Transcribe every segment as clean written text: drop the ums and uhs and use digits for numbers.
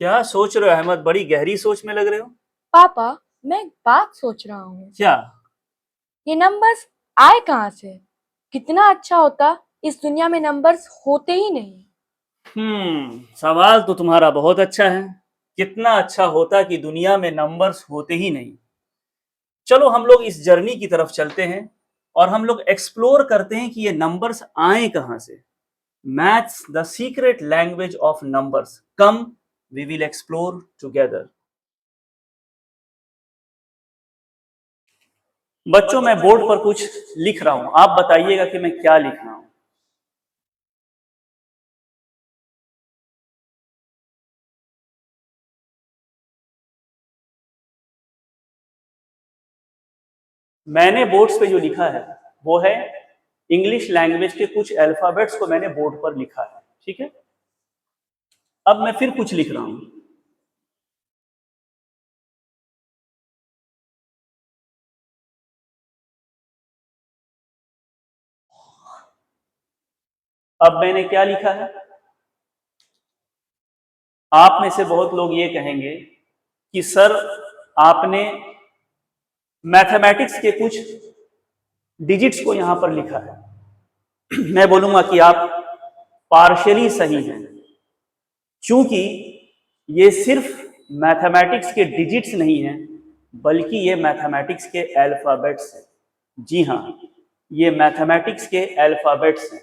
क्या सोच रहे हो अहमद? बड़ी गहरी सोच में लग रहे हो। पापा, मैं एक बात सोच रहा हूँ। क्या? ये नंबर्स आए कहाँ से? कितना अच्छा होता इस दुनिया में नंबर्स होते ही नहीं। सवाल तो तुम्हारा बहुत अच्छा है। कितना अच्छा होता कि दुनिया में नंबर्स होते ही नहीं। चलो हम लोग इस जर्नी की तरफ चलते हैं और हम लोग एक्सप्लोर करते हैं कि ये नंबर्स आए कहाँ से। Maths the secret language of numbers, come we will explore together. बच्चों, मैं बोर्ड पर कुछ लिख रहा हूं, आप बताइएगा कि मैं क्या लिख रहा हूं। मैंने बोर्ड्स पे जो लिखा है वो है इंग्लिश लैंग्वेज के कुछ अल्फाबेट्स को मैंने बोर्ड पर लिखा है। ठीक है, अब मैं फिर कुछ लिख रहा हूं। अब मैंने क्या लिखा है? आप में से बहुत लोग ये कहेंगे कि सर, आपने मैथमेटिक्स के कुछ डिजिट्स को यहां पर लिखा है। मैं बोलूंगा कि आप पार्शियली सही हैं, क्योंकि ये सिर्फ मैथमेटिक्स के डिजिट्स नहीं हैं, बल्कि ये मैथमेटिक्स के अल्फाबेट्स हैं। जी हाँ, ये मैथमेटिक्स के अल्फाबेट्स हैं।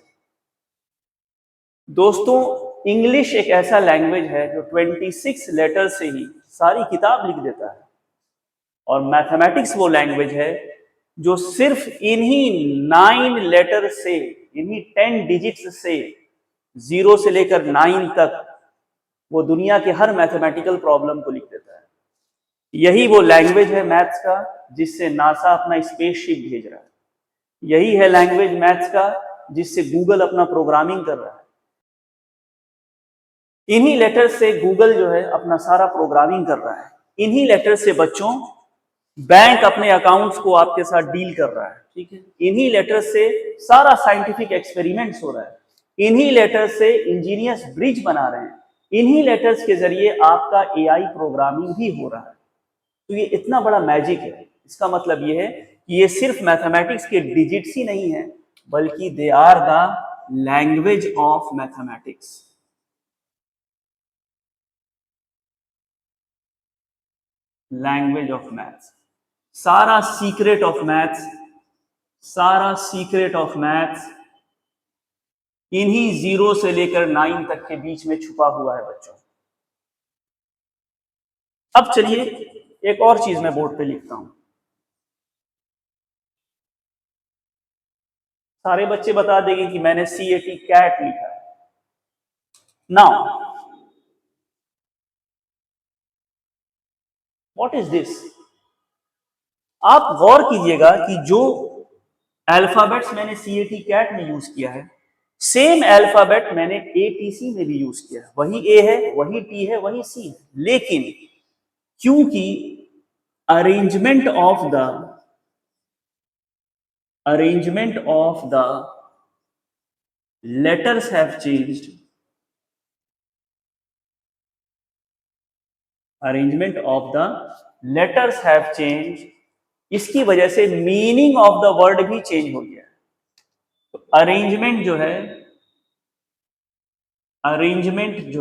दोस्तों, इंग्लिश एक ऐसा लैंग्वेज है जो 26 लेटर से ही सारी किताब लिख देता है, और मैथमेटिक्स वो लैंग्वेज है जो सिर्फ इन्हीं 9 लेटर से, इन्हीं 10 डिजिट्स से, 0 से लेकर 9 तक, वो दुनिया के हर मैथमेटिकल प्रॉब्लम को लिख देता है। यही वो लैंग्वेज है मैथ्स का जिससे नासा अपना स्पेसशिप भेज रहा है। यही है लैंग्वेज मैथ्स का जिससे गूगल अपना प्रोग्रामिंग कर रहा है। इन्हीं लेटर से गूगल जो है अपना सारा प्रोग्रामिंग कर रहा है। इन्हीं लेटर से बच्चों बैंक अपने अकाउंट्स को आपके साथ डील कर रहा है। ठीक है, इन्हीं लेटर से सारा साइंटिफिक एक्सपेरिमेंट्स हो रहा है। इन्हीं लेटर से इंजीनियर्स ब्रिज बना रहे हैं। इन्हीं लेटर्स के जरिए आपका एआई प्रोग्रामिंग भी हो रहा है। तो ये इतना बड़ा मैजिक है। इसका मतलब ये है कि ये सिर्फ मैथमेटिक्स के डिजिट्स ही नहीं है, बल्कि they are the language of mathematics. Language of maths, सारा सीक्रेट ऑफ मैथ्स, सारा सीक्रेट ऑफ मैथ्स इन्हीं 0 से लेकर 9 तक के बीच में छुपा हुआ है बच्चों। अब चलिए एक और चीज मैं बोर्ड पे लिखता हूं। सारे बच्चे बता देंगे कि मैंने CAT कैट लिखा है। Now what is this? आप गौर कीजिएगा कि जो अल्फाबेट्स मैंने CAT कैट में यूज किया है, सेम अल्फाबेट मैंने ATC में भी यूज किया है। वही A है, वही T है, वही C है, लेकिन क्योंकि arrangement of the arrangement of the letters have changed, arrangement of the letters have changed, इसकी वजह से मीनिंग ऑफ द वर्ड भी चेंज हो गया। तो अरेंजमेंट जो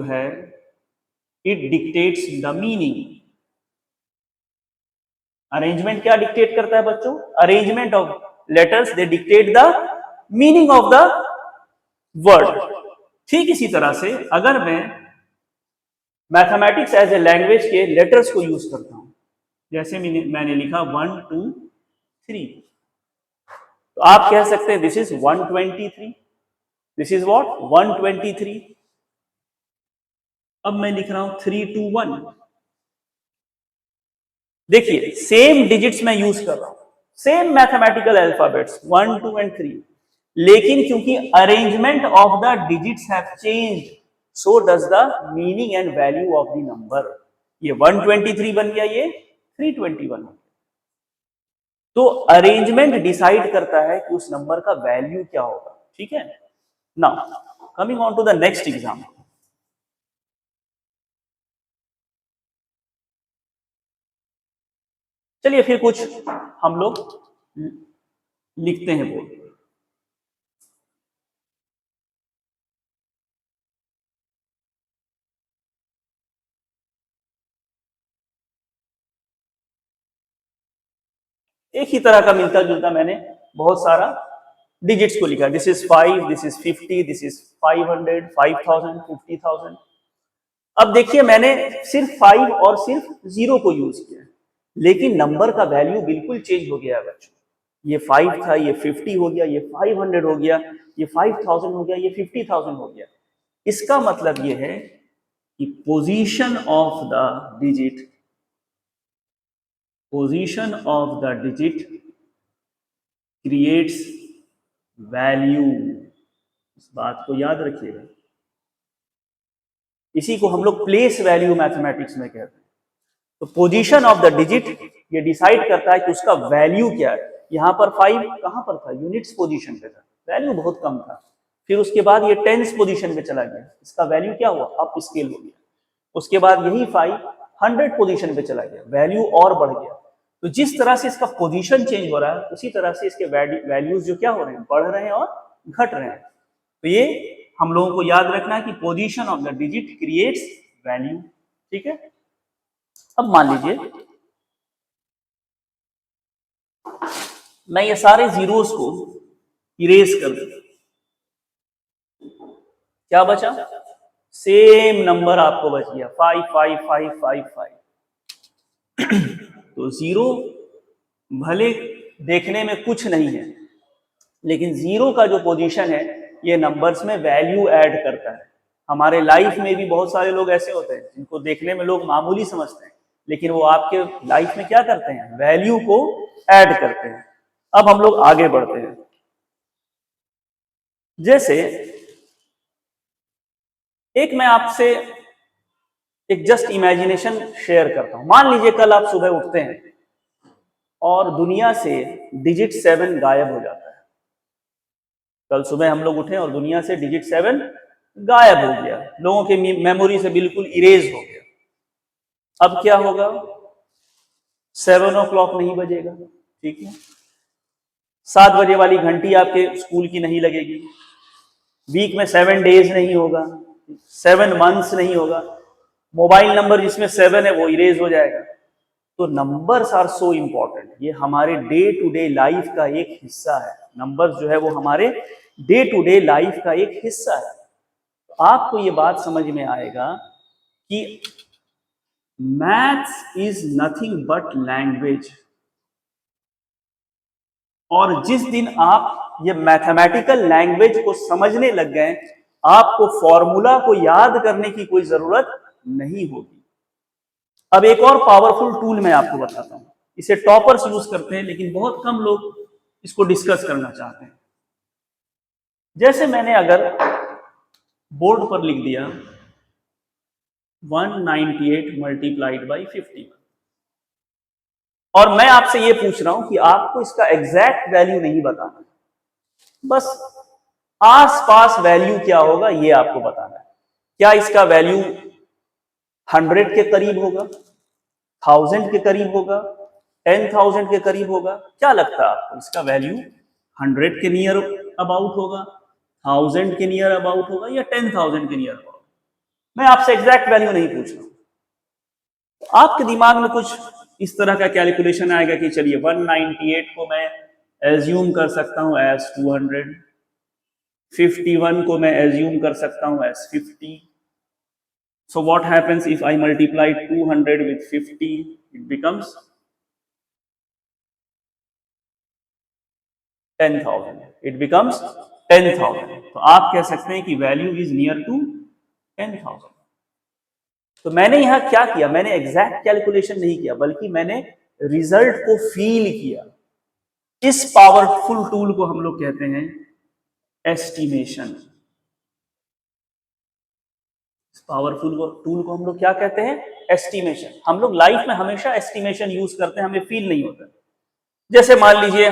है it dictates the meaning. Arrangement क्या डिक्टेट करता है बच्चों? Arrangement of letters they dictate the meaning of the word. ठीक इसी तरह से अगर मैं मैथमेटिक्स एज ए लैंग्वेज के लेटर्स को यूज करता हूं, जैसे मैंने लिखा 1 2 3, तो आप कह सकते हैं this is 123, this is what 123। अब मैं लिख रहा हूं 3 2 1। देखिए सेम डिजिट्स मैं यूज कर रहा हूं, सेम मैथमेटिकल अल्फाबेट्स 1 2 एंड 3, लेकिन क्योंकि arrangement of the digits have changed, so does the meaning and value of the number. ये 123 बन गया, ये 321 हो गया। तो अरेंजमेंट डिसाइड करता है कि उस नंबर का वैल्यू क्या होगा। ठीक है, now coming on to the next example. चलिए फिर कुछ हम लोग लिखते हैं बोर्ड। एक ही तरह का मिलता जुलता मैंने बहुत सारा डिजिट्स को लिखा। This is 5, this is 50, this is 500, 5000, 50,000। अब देखिए मैंने सिर्फ 5 और सिर्फ 0 को यूज किया, लेकिन नंबर का वैल्यू बिल्कुल चेंज हो गया है बच्चों। ये 5 था, ये 50 हो गया, ये 500 हो गया, ये 5000 हो गया, ये 50,000 हो गया। इसका मतलब ये है कि position of the digit, position of the digit creates value. इस बात को याद रखिएगा। इसी को हम लोग प्लेस वैल्यू मैथमेटिक्स में कहते हैं। तो पोजीशन ऑफ द डिजिट ये डिसाइड करता है कि उसका वैल्यू क्या है। यहां पर 5 कहां पर था, यूनिट्स पोजीशन पे था, वैल्यू बहुत कम था। फिर उसके बाद ये टेंस पोजीशन पे चला गया, इसका वैल्यू क्या हुआ, अप स्केल हो गया। उसके बाद यही 5 100 पोजीशन पे चला गया, वैल्यू और बढ़ गया। तो जिस तरह से इसका पोजीशन चेंज हो रहा है, उसी तरह से इसके वैल्यूज जो क्या हो रहे हैं, बढ़ रहे हैं और घट रहे हैं। तो ये हम लोगों को याद रखना है कि position of the digit creates value. ठीक है। अब मान लीजिए मैं ये सारे जीरोस को इरेज कर दूं, क्या बचा, सेम नंबर आपको बच गया 5 5 5 5 5। तो जीरो भले देखने में कुछ नहीं है, लेकिन जीरो का जो पोजीशन है ये नंबर्स में वैल्यू ऐड करता है। हमारे लाइफ में भी बहुत सारे लोग ऐसे होते हैं जिनको देखने में लोग मामूली समझते हैं, लेकिन वो आपके लाइफ में क्या करते हैं, वैल्यू को ऐड करते हैं। अब हम लोग आगे बढ़ते हैं। जैसे एक मैं आपसे एक जस्ट इमेजिनेशन शेयर करता हूं। मान लीजिए कल आप सुबह उठते हैं और दुनिया से डिजिट 7 गायब हो जाता है। कल सुबह हम लोग उठे और दुनिया से डिजिट 7 गायब हो गया, लोगों के मेमोरी से बिल्कुल इरेज हो गया। अब क्या होगा, 7 o'clock नहीं बजेगा, ठीक है। 7 बजे वाली घंटी आपके स्कूल की नहीं लगेगी। वीक में 7 डेज नहीं होगा, 7 मंथ्स नहीं होगा। मोबाइल नंबर जिसमें 7 है वो इरेज हो जाएगा। तो नंबर्स आर सो इम्पोर्टेंट, ये हमारे डे टू डे लाइफ का एक हिस्सा है। नंबर्स जो है वो हमारे डे टू डे लाइफ का एक हिस्सा है। तो आपको ये बात समझ में आएगा कि maths is nothing but language. और जिस दिन आप ये मैथमेटिकल लैंग्वेज को समझने लग गए, आपको फॉर्मूला को याद करने की कोई जरूरत नहीं होगी। अब एक और पावरफुल टूल मैं आपको बताता हूं, इसे टॉपर्स यूज करते हैं, लेकिन बहुत कम लोग इसको डिस्कस करना चाहते हैं। जैसे मैंने अगर बोर्ड पर लिख दिया 198 मल्टीप्लाइड बाई 51, और मैं आपसे ये पूछ रहा हूं कि आपको इसका एग्जैक्ट वैल्यू नहीं बताना, बस आसपास वैल्यू क्या होगा ये आपको बताना है। क्या इसका वैल्यू 100 के करीब होगा, 1000 के करीब होगा, 10,000 के करीब होगा? क्या लगता है आपको, इसका वैल्यू 100 के नियर अबाउट होगा, 1000 के नियर अबाउट होगा, या 10,000 के नियर अबाउट? मैं आपसे एग्जैक्ट वैल्यू नहीं पूछ रहा हूं। आपके दिमाग में कुछ इस तरह का कैलकुलेशन आएगा कि चलिए 198 को मैं एज्यूम कर सकता हूं एज 200, 51 को मैं एज्यूम कर सकता हूं as 50। So what happens if I multiply 200 with 50? It becomes 10,000. It becomes 10,000. तो आप कह सकते हैं कि वैल्यू इज नियर टू 10,000। तो मैंने यहां क्या किया, मैंने एग्जैक्ट कैलकुलेशन नहीं किया, बल्कि मैंने रिजल्ट को फील किया। इस पावरफुल टूल को हम लोग कहते हैं एस्टिमेशन। पावरफुल टूल को हम लोग क्या कहते हैं, एस्टिमेशन। हम लोग लाइफ में हमेशा एस्टिमेशन यूज करते हैं, हमें फील नहीं होता। जैसे मान लीजिए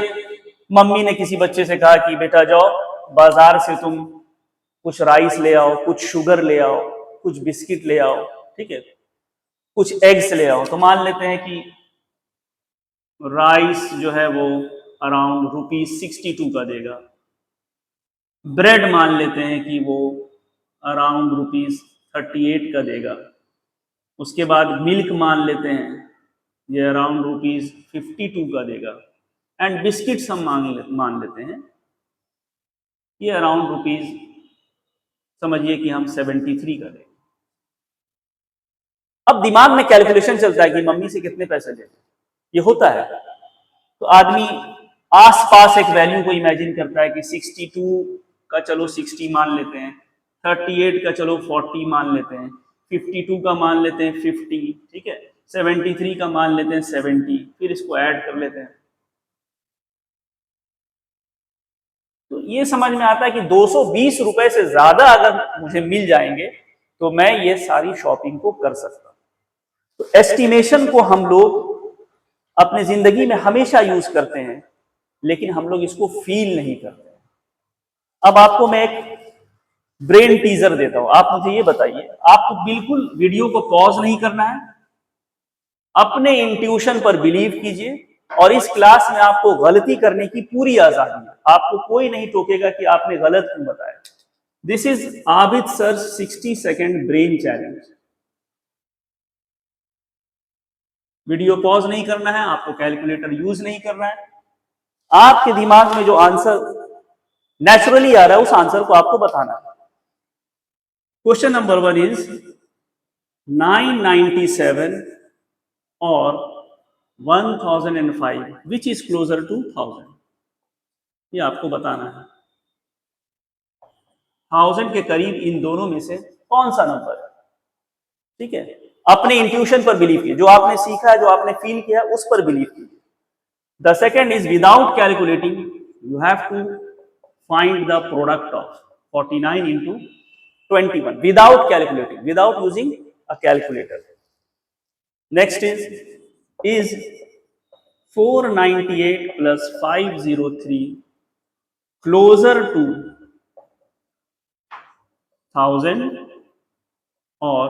मम्मी ने किसी बच्चे से कहा कि बेटा जाओ बाजार से तुम कुछ राइस ले आओ, कुछ शुगर ले आओ, कुछ बिस्किट ले आओ, ठीक है, कुछ एग्स ले आओ। तो मान लेते हैं कि राइस जो है वो अराउंड ₹62 का देगा। ब्रेड मान लेते हैं कि वो अराउंड ₹38 का देगा। उसके बाद मिल्क मान लेते हैं, ये अराउंड ₹52 का देगा। एंड बिस्किट्स हम मान लेते हैं, ये अराउंड रुपीज समझिए कि हम 73 का देंगे। अब दिमाग में कैलकुलेशन चलता है कि मम्मी से कितने पैसे लेते, ये होता है। तो आदमी आसपास एक वैल्यू को इमेजिन करता है कि 62 का चलो 60 मान लेते हैं, 38 का चलो 40 मान लेते हैं, 52 का मान लेते हैं 50, ठीक है, 73 का मान लेते हैं 70, फिर इसको ऐड कर लेते हैं। तो ये समझ में आता है कि 220 रुपए से ज्यादा अगर मुझे मिल जाएंगे तो मैं ये सारी शॉपिंग को कर सकता हूं। तो एस्टिमेशन को हम लोग अपने जिंदगी में हमेशा यूज करते हैं, लेकिन हम लोग इसको फील नहीं करते। अब आपको मैं एक ब्रेन टीजर देता हूं, आप मुझे ये बताइए, आपको बिल्कुल वीडियो को पॉज नहीं करना है, अपने इंट्यूशन पर बिलीव कीजिए, और इस क्लास में आपको गलती करने की पूरी आजादी है। आपको कोई नहीं टोकेगा कि आपने गलत क्यों बताया। This is Abid sir 60 second brain challenge. Video pause नहीं करना है, आपको कैलकुलेटर यूज नहीं करना है, आपके दिमाग में जो आंसर नेचुरली आ रहा है उस आंसर को आपको बताना है। क्वेश्चन नंबर 1 इज 997 और 1005 विच इज क्लोजर टू 1000, ये आपको बताना है। 1000 के करीब इन दोनों में से कौन सा नंबर है, ठीक है। अपने इंट्यूशन पर बिलीव कीजिए, जो आपने सीखा है, जो आपने फील किया है, उस पर बिलीव कीजिए। The second is without calculating you have to find the product of 49 into 21 without calculating, without using a calculator. Next is 498 plus 503 closer to 1000 और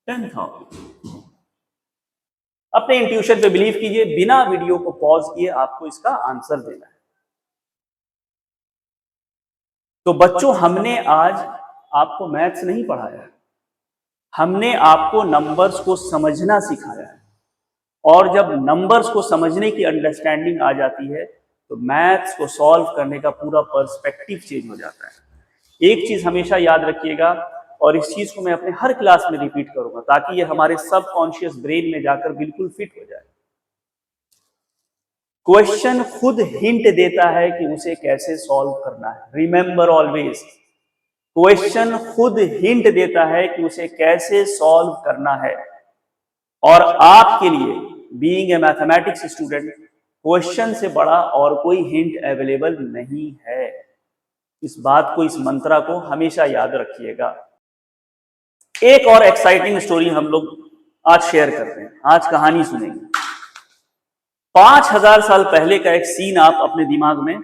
10,000। अपने इंट्यूशन पे बिलीव कीजिए, बिना वीडियो को पॉज किए आपको इसका आंसर देना है। तो बच्चों, हमने आज आपको मैथ्स नहीं पढ़ाया, हमने आपको नंबर्स को समझना सिखाया है। और जब नंबर्स को समझने की अंडरस्टैंडिंग आ जाती है तो मैथ्स को सॉल्व करने का पूरा पर्सपेक्टिव चेंज हो जाता है। एक चीज हमेशा याद रखिएगा, और इस चीज को मैं अपने हर क्लास में रिपीट करूंगा ताकि ये हमारे सबकॉन्शियस ब्रेन में जाकर बिल्कुल फिट हो जाए। क्वेश्चन खुद हिंट देता है कि उसे कैसे सॉल्व करना है। रिमेंबर ऑलवेज, क्वेश्चन खुद हिंट देता है कि उसे कैसे सॉल्व करना है। और आपके लिए being a mathematics student, question से बड़ा और कोई हिंट अवेलेबल नहीं है। इस बात को, इस मंत्रा को हमेशा याद रखिएगा। एक और एक्साइटिंग स्टोरी हम लोग आज शेयर करते हैं, आज कहानी सुनेंगे। 5000 साल पहले का एक सीन आप अपने दिमाग में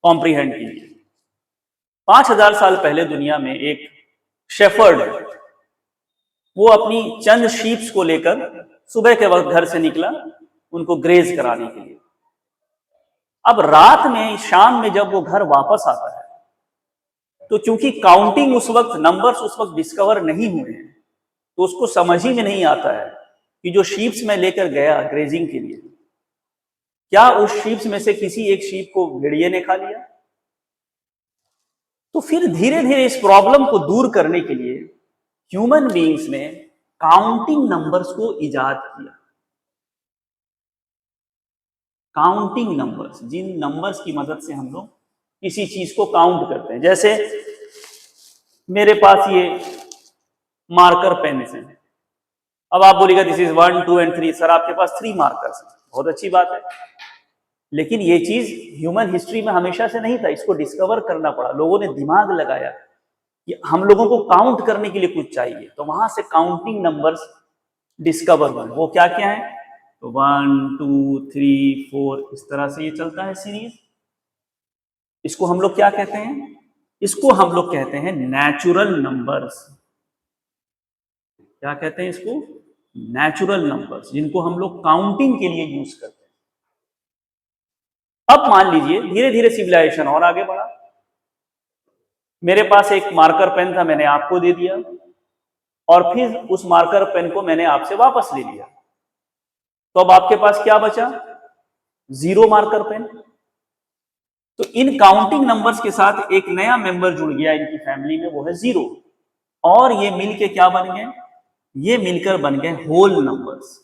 कॉम्प्रिहेंड कीजिए। 5000 साल पहले दुनिया में एक शेफर्ड, वो अपनी चंद शीप्स को लेकर सुबह के वक्त घर से निकला उनको ग्रेज कराने के लिए। अब रात में, शाम में जब वो घर वापस आता है तो चूंकि काउंटिंग उस वक्त, नंबर्स उस वक्त डिस्कवर नहीं हुए हैं, तो उसको समझ ही में नहीं आता है कि जो शीप्स में लेकर गया ग्रेजिंग के लिए, क्या उस शीप्स में से किसी एक शीप को भेड़िए ने खा लिया। तो फिर धीरे धीरे इस प्रॉब्लम को दूर करने के लिए ह्यूमन बीइंग्स ने काउंटिंग नंबर्स को इजाद किया। काउंटिंग नंबर्स, जिन नंबर्स की मदद से हम लोग किसी चीज को काउंट करते हैं। जैसे मेरे पास ये मार्कर पेन्स हैं। अब आप बोलिएगा दिस इज 1, 2 एंड 3। सर आपके पास 3 मार्कर्स हैं, बहुत अच्छी बात है, लेकिन ये चीज ह्यूमन हिस्ट्री में हमेशा से नहीं था, इसको डिस्कवर करना पड़ा। लोगों ने दिमाग लगाया कि हम लोगों को काउंट करने के लिए कुछ चाहिए, तो वहां से काउंटिंग नंबर्स डिस्कवर हुए। वो क्या क्या है, तो 1, 2, 3, 4, इस तरह से ये चलता है सीरीज। इसको हम लोग क्या कहते हैं, इसको हम लोग कहते हैं नेचुरल नंबर्स। क्या कहते हैं इसको, नेचुरल नंबर्स, जिनको हम लोग काउंटिंग के लिए यूज करते हैं। अब मान लीजिए धीरे धीरे सिविलाइजेशन और आगे बढ़ा। मेरे पास एक मार्कर पेन था, मैंने आपको दे दिया, और फिर उस मार्कर पेन को मैंने आपसे वापस ले लिया। तो अब आपके पास क्या बचा? 0 मार्कर पेन। तो इन काउंटिंग नंबर्स के साथ एक नया मेंबर जुड़ गया इनकी फैमिली में, वो है 0। और ये मिलके क्या बन गए? ये मिलकर बन गए होल नंबर्स।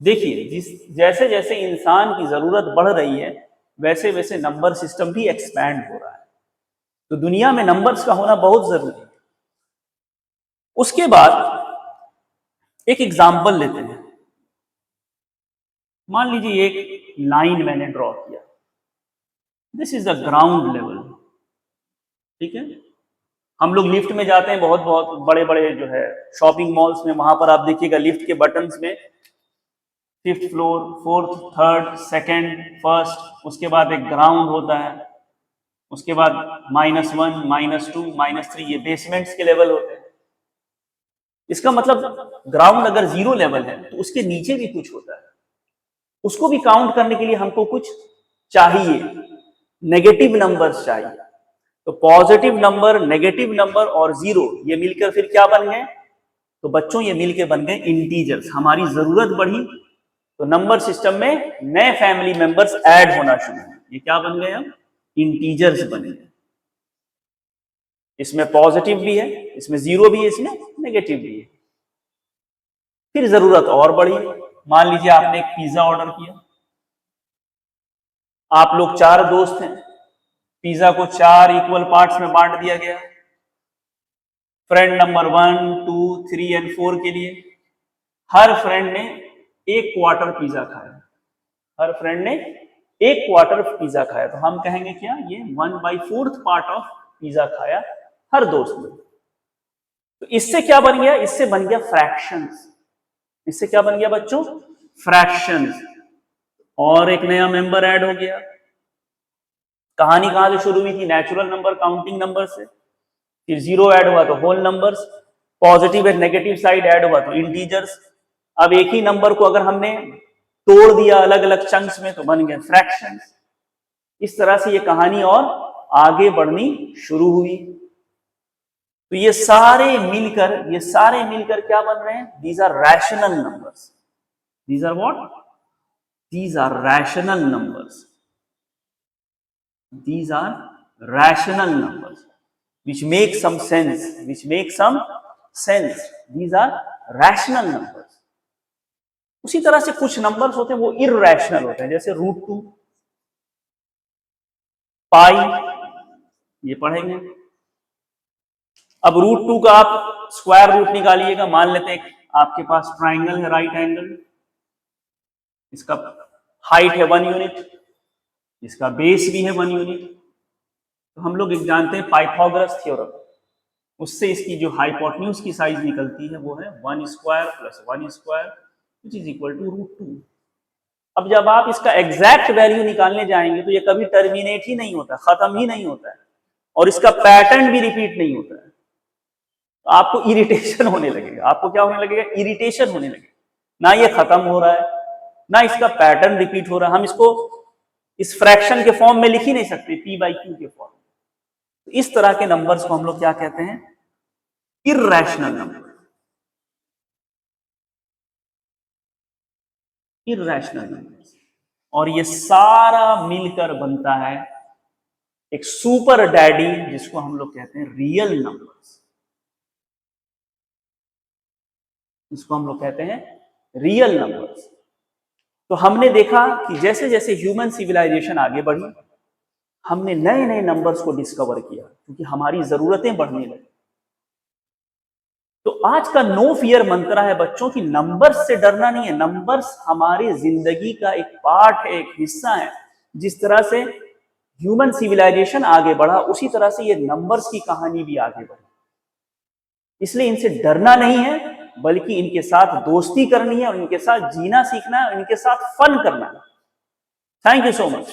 देखिए, जैसे जैसे इंसान की जरूरत बढ़ रही है, वैसे वैसे नंबर सिस्टम भी एक्सपैंड हो रहा है। तो दुनिया में नंबर्स का होना बहुत जरूरी है। उसके बाद एक एग्जाम्पल लेते हैं। मान लीजिए एक लाइन मैंने ड्रॉ किया, this is the ground level, ठीक है। हम लोग लिफ्ट में जाते हैं, बहुत बहुत बड़े बड़े जो है शॉपिंग मॉल्स में, वहां पर आप देखिएगा लिफ्ट के बटन्स में 5th floor, 4th, 3rd, 2nd, 1st, उसके बाद एक ग्राउंड होता है, उसके बाद -1, -2, -3, ये बेसमेंट्स के लेवल होते हैं। इसका मतलब ग्राउंड अगर 0 लेवल है तो उसके नीचे भी कुछ होता है, उसको भी काउंट करने के लिए हमको कुछ चाहिए, नेगेटिव नंबर्स चाहिए। तो पॉजिटिव नंबर, नेगेटिव नंबर और 0 ये मिलकर फिर क्या बन गए? तो बच्चों ये मिलकर बन गए इंटीजर्स। हमारी जरूरत बढ़ी तो नंबर सिस्टम में नए फैमिली मेंबर्स ऐड होना शुरू हुए। ये क्या बन गए? हम इंटीजर्स बने। इसमें पॉजिटिव भी है, इसमें 0 भी है, इसमें नेगेटिव भी है। फिर जरूरत और बढ़ी। मान लीजिए आपने एक पिज्जा ऑर्डर किया, आप लोग 4 दोस्त हैं, पिज्जा को 4 इक्वल पार्ट्स में बांट दिया गया। फ्रेंड नंबर 1, 2, 3 और 4 के लिए हर फ्रेंड ने 1 क्वार्टर पिज्जा खाया। हर फ्रेंड ने 1 क्वार्टर पिज्जा खाया, तो हम कहेंगे क्या? ये 1/4 पार्ट ऑफ पिज्जा खाया हर दोस्त ने। तो इससे क्या बन गया? इससे बन गया फ्रैक्शंस। इससे क्या बन गया बच्चों? फ्रैक्शंस। और एक नया मेंबर ऐड हो गया। कहानी कहां से शुरू हुई थी? नेचुरल नंबर, काउंटिंग नंबर से। फिर 0 ऐड हुआ तो होल नंबर्स, पॉजिटिव और नेगेटिव साइड ऐड हुआ तो इंटीजर्स। अब एक ही नंबर को अगर हमने तोड़ दिया अलग अलग चंक्स में तो बन गए फ्रैक्शंस। इस तरह से ये कहानी और आगे बढ़नी शुरू हुई। तो ये सारे मिलकर क्या बन रहे हैं? These are rational numbers. These are what? These are rational numbers. These are rational numbers which make some sense, These are rational numbers. उसी तरह से कुछ नंबर्स होते हैं वो irrational होते हैं, जैसे √2, पाई, ये पढ़ेंगे। अब √2 का आप स्क्वायर रूट निकालिएगा। मान लेते हैं आपके पास ट्राइंगल है, राइट एंगल, इसका हाइट है 1 यूनिट, इसका बेस भी है 1 यूनिट। तो हम लोग एक जानते हैं पाइथागोरस थ्योरम, उससे इसकी जो हाइपोटेन्यूज की साइज निकलती है वो है 1² + 1² विच इज इक्वल टू √2। अब जब आप इसका एग्जैक्ट वैल्यू निकालने जाएंगे तो ये कभी टर्मिनेट ही नहीं होता, खत्म ही नहीं होता है, और इसका पैटर्न भी रिपीट नहीं होता है। तो आपको इरिटेशन होने लगेगा। आपको क्या होने लगेगा? इरिटेशन होने लगेगा। ना ये खत्म हो रहा है, ना इसका पैटर्न रिपीट हो रहा है। हम इसको इस फ्रैक्शन के फॉर्म में लिख ही नहीं सकते, p/q के फॉर्म। तो इस तरह के नंबर्स को हम लोग क्या कहते हैं? Irrational number. Irrational numbers. और ये सारा मिलकर बनता है एक सुपर डैडी, जिसको हम लोग कहते हैं रियल नंबर्स। इसको हम लोग कहते हैं रियल नंबर्स। तो हमने देखा कि जैसे जैसे ह्यूमन सिविलाइजेशन आगे बढ़ी, हमने नए नए नंबर्स को डिस्कवर किया क्योंकि हमारी जरूरतें बढ़ने लगी। तो आज का नो फियर मंत्रा है बच्चों की नंबर्स से डरना नहीं है। नंबर्स हमारी जिंदगी का एक पार्ट है, एक हिस्सा है। जिस तरह से ह्यूमन सिविलाइजेशन आगे बढ़ा, उसी तरह से ये नंबर्स की कहानी भी आगे बढ़ी। इसलिए इनसे डरना नहीं है, बल्कि इनके साथ दोस्ती करनी है और इनके साथ जीना सीखना है और इनके साथ फन करना है। Thank you so much.